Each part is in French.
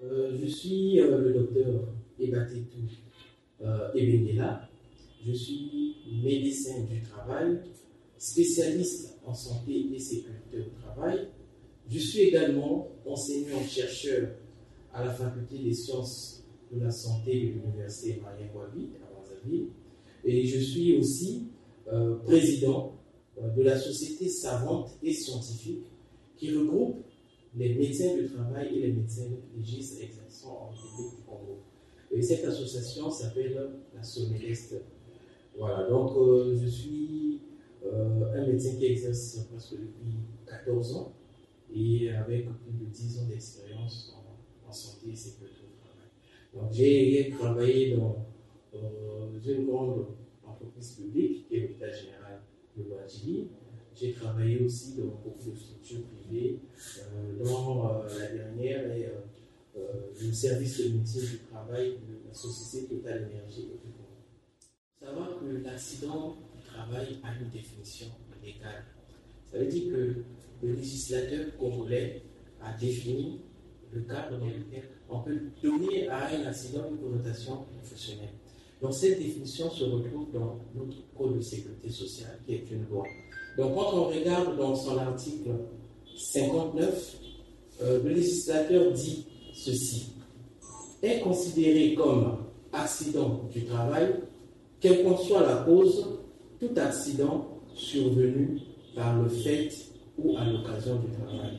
Je suis le docteur Ebatetou Ebengela. Je suis médecin du travail, spécialiste en santé et sécurité au travail. Je suis également enseignant-chercheur à la faculté des sciences de la santé de l'université Marien Ngouabi à Brazzaville. Et je suis aussi président de la société savante et scientifique qui regroupe les médecins du travail et les médecins légistes exerçant en République du Congo. Et cette association s'appelle la SOMELEST. Voilà, donc je suis un médecin qui exerce presque depuis 14 ans et avec plus de 10 ans d'expérience en santé et sécurité au travail. Donc j'ai travaillé dans une grande entreprise publique qui est l'hôpital général de Ouadjili. J'ai travaillé aussi dans beaucoup de structures privées, dans la dernière est le service de médecine du travail de la société Total Énergie et du Congo. Il faut savoir que l'accident du travail a une définition légale. Ça veut dire que le législateur congolais a défini le cadre dans lequel on peut donner à un accident une connotation professionnelle. Donc cette définition se retrouve dans notre Code de sécurité sociale, qui est une loi. Donc quand on regarde dans son article 59, le législateur dit ceci: est considéré comme accident du travail, quelle qu'en soit la cause, tout accident survenu par le fait ou à l'occasion du travail.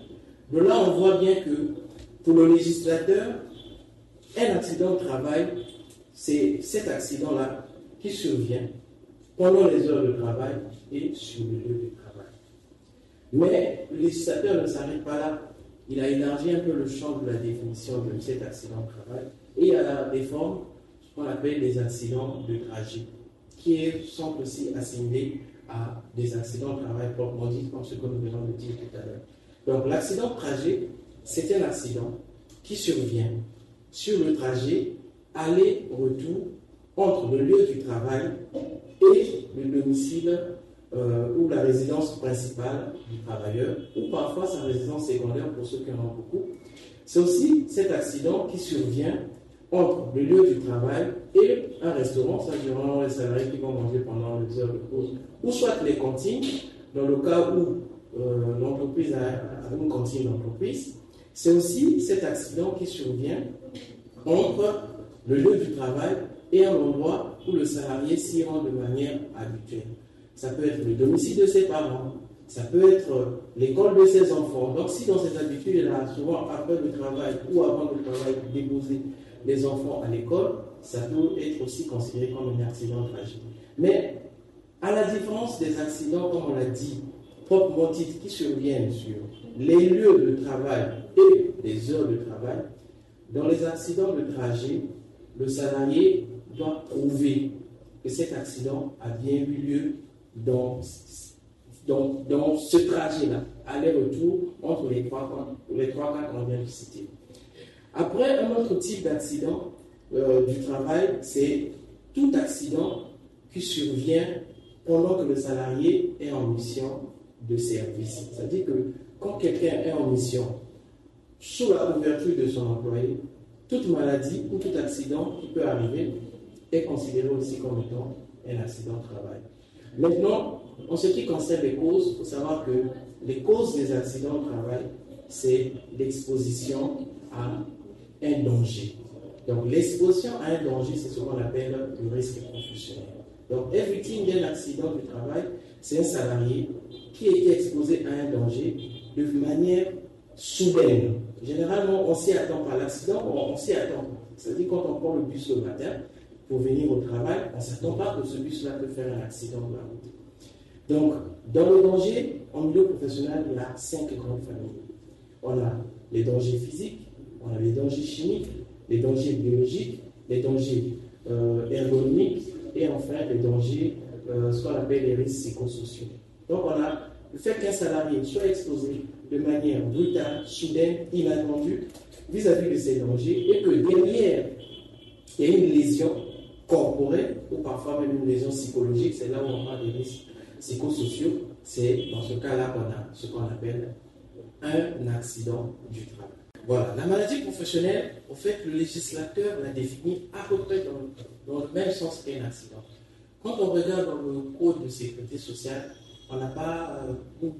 De là, on voit bien que pour le législateur, un accident de travail, c'est cet accident-là qui survient pendant les heures de travail et sur le lieu de travail. Mais le législateur ne s'arrête pas là. Il a élargi un peu le champ de la définition de cet accident de travail et il a des formes, ce qu'on appelle des accidents de trajet, qui sont aussi assimilés à des accidents de travail proprement dit, comme ce que nous venons de dire tout à l'heure. Donc l'accident de trajet, c'est un accident qui survient sur le trajet aller-retour entre le lieu du travail et le domicile ou la résidence principale du travailleur, ou parfois sa résidence secondaire pour ceux qui en ont beaucoup. C'est aussi cet accident qui survient entre le lieu du travail et un restaurant, ça durant les salariés qui vont manger pendant les heures de pause, ou soit les cantines, dans le cas où l'entreprise a une cantine d'entreprise. C'est aussi cet accident qui survient entre le lieu du travail et un endroit où le salarié s'y rend de manière habituelle. Ça peut être le domicile de ses parents, ça peut être l'école de ses enfants. Donc si dans ses habitudes, il a souvent après le travail ou avant le travail déposer les enfants à l'école, ça peut être aussi considéré comme un accident tragique. Mais à la différence des accidents, comme on l'a dit, proprement dit, qui surviennent sur les lieux de travail et les heures de travail, dans les accidents de trajet, le salarié doit prouver que cet accident a bien eu lieu dans ce trajet-là, aller-retour entre les trois cas qu'on vient de citer. Après, un autre type d'accident du travail, c'est tout accident qui survient pendant que le salarié est en mission de service. C'est-à-dire que quand quelqu'un est en mission sous la couverture de son employé, toute maladie ou tout accident qui peut arriver est considéré aussi comme étant un accident de travail. Maintenant, en ce qui concerne les causes, il faut savoir que les causes des accidents de travail, c'est l'exposition à un danger. Donc, l'exposition à un danger, c'est ce qu'on appelle le risque professionnel. Donc, une victime d'un accident du travail, c'est un salarié qui a été exposé à un danger de manière soudaine. Généralement, on s'y attend par l'accident, on s'y attend. C'est-à-dire quand on prend le bus le matin pour venir au travail, on ne s'attend pas que ce bus-là peut faire un accident de la route. Donc, dans le danger, en milieu professionnel, il y a 5 grandes familles. On a les dangers physiques, on a les dangers chimiques, les dangers biologiques, les dangers ergonomiques et enfin les dangers, ce qu'on appelle les risques psychosociaux. Donc, on a le fait qu'un salarié soit exposé de manière brutale, soudaine, inattendue vis-à-vis de ces dangers et que derrière, il y a une lésion corporelle ou parfois même une lésion psychologique, c'est là où on parle des risques psychosociaux, c'est dans ce cas-là qu'on a ce qu'on appelle un accident du travail. Voilà, la maladie professionnelle, au fait, le législateur l'a définit à peu près dans le même sens qu'un accident. Quand on regarde dans le code de sécurité sociale, on n'a pas une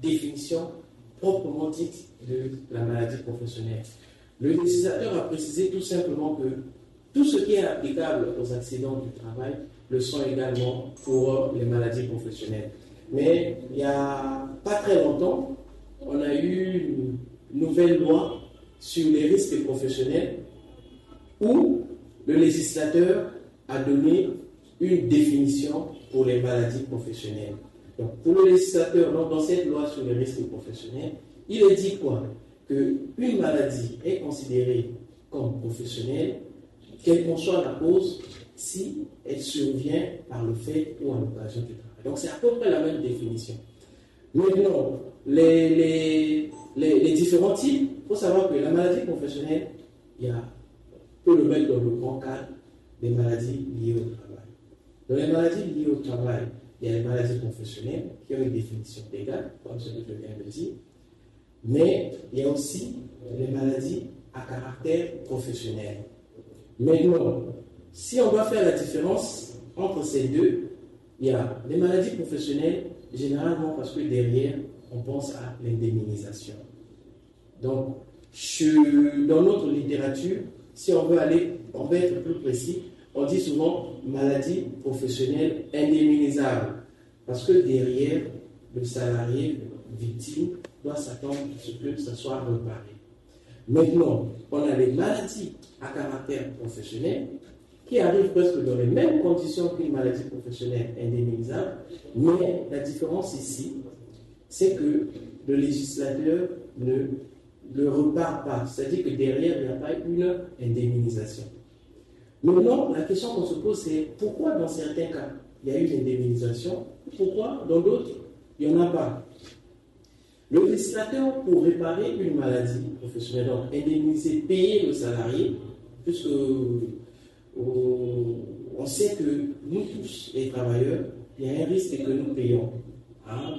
définition proprement dite de la maladie professionnelle. Le législateur a précisé tout simplement que tout ce qui est applicable aux accidents du travail le sont également pour les maladies professionnelles. Mais il n'y a pas très longtemps, on a eu une nouvelle loi sur les risques professionnels où le législateur a donné une définition pour les maladies professionnelles. Donc, pour le législateur, dans cette loi sur les risques professionnels, il est dit quoi? Qu'une maladie est considérée comme professionnelle, quelle qu'en soit la cause, si elle survient par le fait ou à l'occasion du travail. Donc, c'est à peu près la même définition. Maintenant, les différents types, il faut savoir que la maladie professionnelle, on peut le mettre dans le grand cadre des maladies liées au travail. Dans les maladies liées au travail, il y a les maladies professionnelles qui ont une définition légale, comme ce que je viens de dire, mais il y a aussi les maladies à caractère professionnel. Maintenant, si on doit faire la différence entre ces deux, il y a les maladies professionnelles, généralement parce que derrière, on pense à l'indemnisation. Donc, dans notre littérature, si on veut être plus précis, on dit souvent maladie professionnelle indemnisable. Parce que derrière, le salarié victime doit s'attendre à ce que ça soit réparé. Maintenant, on a les maladies à caractère professionnel qui arrivent presque dans les mêmes conditions qu'une maladie professionnelle indemnisable, mais la différence ici, c'est que le législateur ne le repart pas, c'est-à-dire que derrière, il n'y a pas une indemnisation. Maintenant, la question qu'on se pose, c'est pourquoi dans certains cas, il y a eu une indemnisation, pourquoi dans d'autres, il n'y en a pas. Le législateur, pour réparer une maladie professionnelle, donc indemniser, payer le salarié, puisque on sait que nous tous, les travailleurs, il y a un risque que nous payons.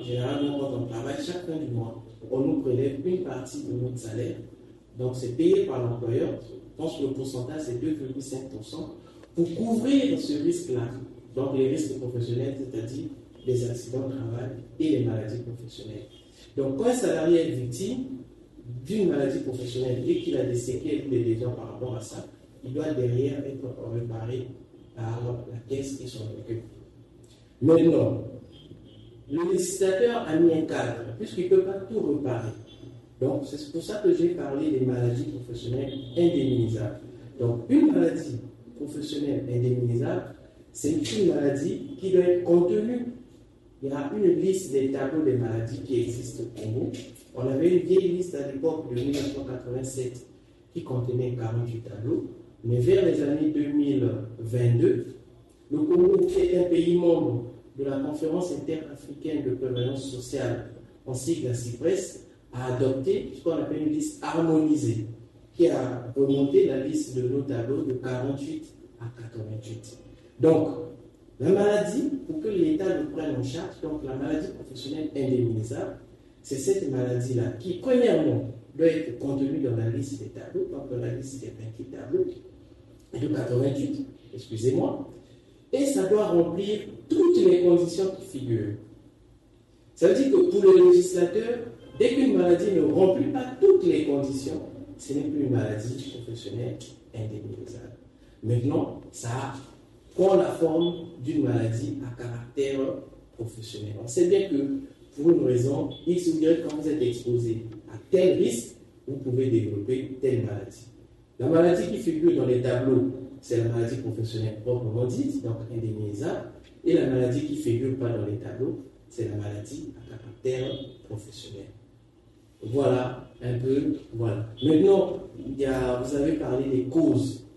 Généralement, quand on travaille, chaque fin du mois, on nous prélève une partie de notre salaire. Donc, c'est payé par l'employeur. Je pense que le pourcentage, c'est 2,5% pour couvrir ce risque-là. Donc, les risques professionnels, c'est-à-dire les accidents de travail et les maladies professionnelles. Donc, quand un salarié est victime d'une maladie professionnelle et qu'il a des séquelles ou des lésions par rapport à ça, il doit derrière être réparé par la caisse qui s'en occupe. Maintenant, le législateur a mis un cadre, puisqu'il ne peut pas tout réparer. Donc, c'est pour ça que j'ai parlé des maladies professionnelles indemnisables. Donc, une maladie professionnelle indemnisable, c'est une maladie qui doit être contenue. Il y a une liste des tableaux des maladies qui existent au Congo. On avait une vieille liste à l'époque de 1987 qui contenait 48 tableaux. Mais vers les années 2022, le Congo, qui est un pays membre de la Conférence interafricaine de prévalence sociale, en sigle à CIPRES, a adopté ce qu'on appelle une liste harmonisée, qui a remonté la liste de nos tableaux de 48 à 88. Donc, la maladie, pour que l'État le prenne en charge, donc la maladie professionnelle indemnisable, c'est cette maladie-là qui, premièrement, doit être contenue dans la liste des tableaux, donc dans la liste des 28 tableaux, de 88, excusez-moi, et ça doit remplir toutes les conditions qui figurent. Ça veut dire que pour le législateur, dès qu'une maladie ne remplit pas toutes les conditions, ce n'est plus une maladie professionnelle indemnisable. Maintenant, ça prend la forme d'une maladie à caractère professionnel. On sait bien que pour une raison X ou Y, quand vous êtes exposé à tel risque, vous pouvez développer telle maladie. La maladie qui figure dans les tableaux, c'est la maladie professionnelle proprement dite, donc indemnisable, et la maladie qui ne figure pas dans les tableaux, c'est la maladie à caractère professionnel. Voilà un peu, voilà. Maintenant, vous avez parlé des causes.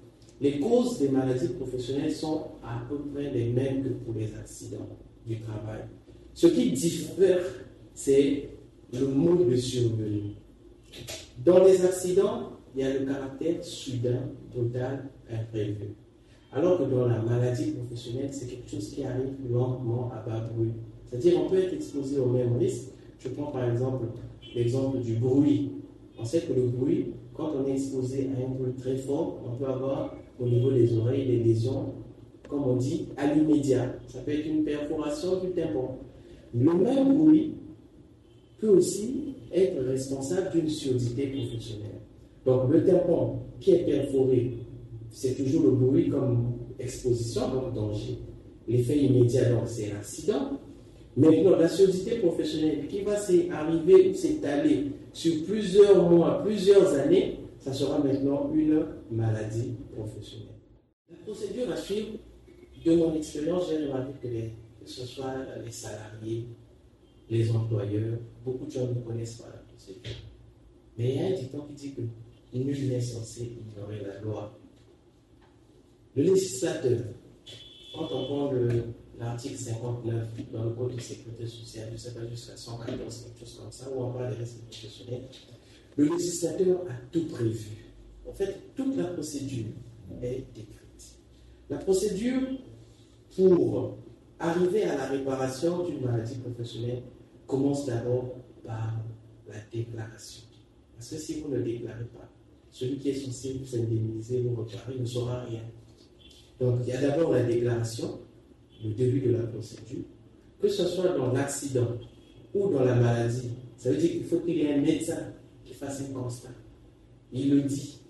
Les causes des maladies professionnelles sont à peu près les mêmes que pour les accidents du travail. Ce qui diffère, c'est le mode de survenue. Dans les accidents, il y a le caractère soudain, brutal, imprévu. Alors que dans la maladie professionnelle, c'est quelque chose qui arrive lentement à bas bruit. C'est-à-dire qu'on peut être exposé au même risque. Je prends par exemple l'exemple du bruit. On sait que le bruit quand on est exposé à un bruit très fort, on peut avoir au niveau des oreilles des lésions, comme on dit, à l'immédiat. Ça peut être une perforation du tympan. Le même bruit peut aussi être responsable d'une surdité professionnelle. Donc le tympan qui est perforé, c'est toujours le bruit comme exposition, donc danger. L'effet immédiat, donc c'est l'accident. Maintenant, la surdité professionnelle qui va arriver ou s'étaler sur plusieurs mois, plusieurs années, ça sera maintenant une maladie professionnelle. La procédure à suivre, de mon expérience, j'ai remarqué que ce soit les salariés, les employeurs, beaucoup de gens ne connaissent pas la procédure. Mais il y a un dicton qui dit que nul n'est censé ignorer la loi. Le législateur, quand on prend l'article 59 dans le Code de sécurité sociale, je ne sais pas, jusqu'à 114, quelque chose comme ça, où on parle des risques professionnels, le législateur a tout prévu. En fait, toute la procédure est décrite. La procédure pour arriver à la réparation d'une maladie professionnelle commence d'abord par la déclaration. Parce que si vous ne déclarez pas, celui qui est censé vous indemniser, vous réparer, ne saura rien. Donc, il y a d'abord la déclaration, le début de la procédure, que ce soit dans l'accident ou dans la maladie. Ça veut dire qu'il faut qu'il y ait un médecin qui fasse un constat. Il le dit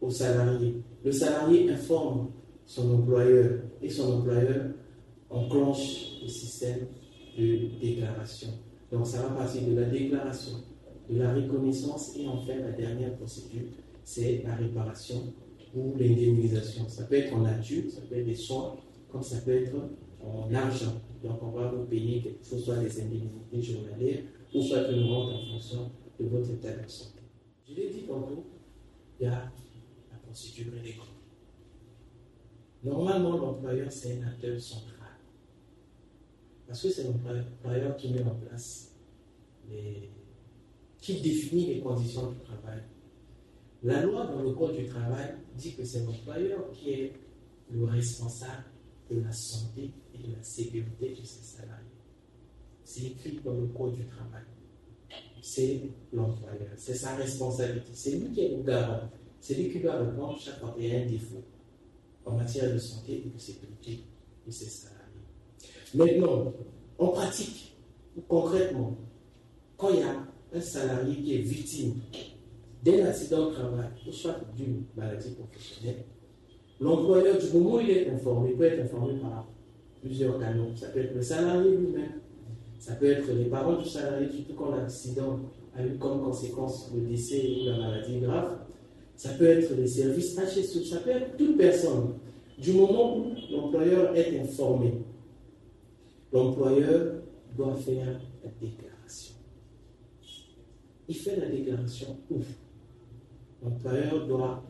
au salarié. Le salarié informe son employeur et son employeur enclenche le système de déclaration. Donc, ça va partir de la déclaration, de la reconnaissance et enfin la dernière procédure, c'est la réparation ou l'indemnisation. Ça peut être en nature, ça peut être des soins, comme ça peut être en argent. Donc on va vous payer quelque chose, soit des indemnités journalières ou soit une rente en fonction de votre état de santé. Je l'ai dit tantôt, il y a la procédure légale. Normalement, l'employeur, c'est un acteur central. Parce que c'est l'employeur qui met en place, qui définit les conditions du travail. La loi dans le Code du travail dit que c'est l'employeur qui est le responsable de la santé et de la sécurité de ses salariés. C'est écrit dans le Code du travail. C'est l'employeur, c'est sa responsabilité. C'est lui qui est le garant. C'est lui qui doit répondre chaque fois qu'il y a un défaut en matière de santé et de sécurité de ses salariés. Maintenant, en pratique, ou concrètement, quand il y a un salarié qui est victime d'un accident de travail ou soit d'une maladie professionnelle, l'employeur, du moment où il est informé, peut être informé par plusieurs canaux. Ça peut être le salarié lui-même, ça peut être les parents du salarié, surtout quand l'accident a eu comme conséquence le décès ou la maladie grave. Ça peut être les services HSE, ça peut être toute personne. Du moment où l'employeur est informé, l'employeur doit faire la déclaration. Il fait la déclaration où l'employeur doit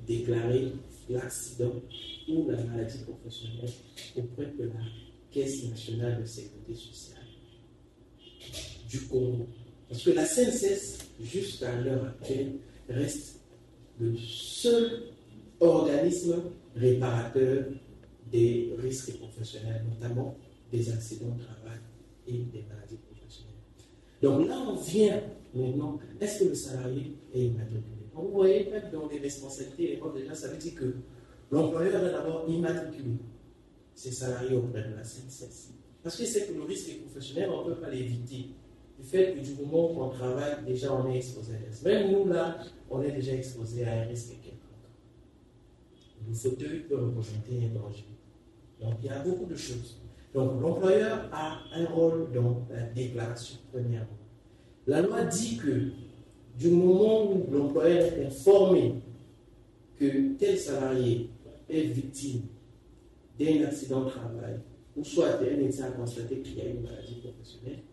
déclarer l'accident ou la maladie professionnelle auprès de la Caisse nationale de sécurité sociale du Congo. Parce que la CNSS, jusqu'à l'heure actuelle, reste le seul organisme réparateur des risques professionnels, notamment des accidents de travail et des maladies professionnelles. Donc là, on vient maintenant, est-ce que le salarié est immatriculé? Vous voyez, même dans les responsabilités, déjà, ça veut dire que l'employeur doit d'abord immatriculer ses salariés auprès de la CNSS. Parce que c'est que le risque professionnel, on ne peut pas l'éviter. Du fait que du moment où on travaille, déjà on est exposé à risque. Même nous, là, on est déjà exposé à un risque quelconque. Le fauteuil peut représenter un danger. Donc il y a beaucoup de choses. Donc l'employeur a un rôle dans la déclaration, premièrement. La loi dit que du moment où l'employeur est informé que tel salarié est victime d'un accident de travail, ou soit un médecin a constaté qu'il y a une maladie professionnelle,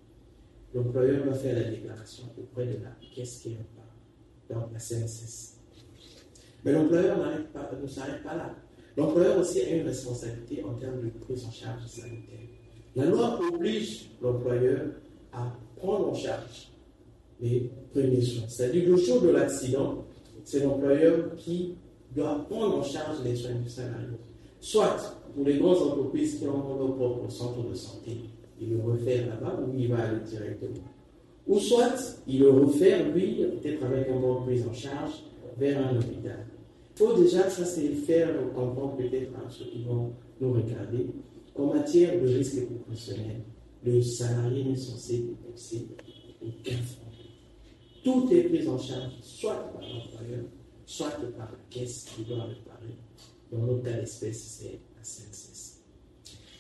l'employeur doit faire la déclaration auprès de la caisse qui répare, donc la CNSS. Mais l'employeur ne s'arrête pas là. L'employeur aussi a une responsabilité en termes de prise en charge sanitaire. La loi oblige l'employeur à prendre en charge les premiers soins. C'est-à-dire le jour de l'accident, c'est l'employeur qui doit prendre en charge les soins du salarié. Soit pour les grandes entreprises qui ont leur propre centre de santé, il le refaire là-bas ou il va aller directement. Ou soit, il le refaire, lui, peut-être avec un bon prise en charge, vers un hôpital. Il faut déjà, ça c'est faire comprendre peut-être à ceux qui vont nous regarder, qu'en matière de risque professionnel, le salarié n'est censé dépenser aucun franc. Tout est pris en charge, soit par l'employeur, soit par la caisse qui doit réparer. Dans notre cas d'espèce, c'est la CNCS.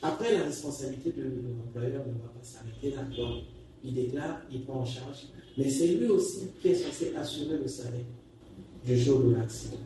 Après, la responsabilité de l'employeur ne va pas s'arrêter là. Donc, il déclare, il prend en charge, mais c'est lui aussi qui est censé assurer le salaire du jour de l'accident.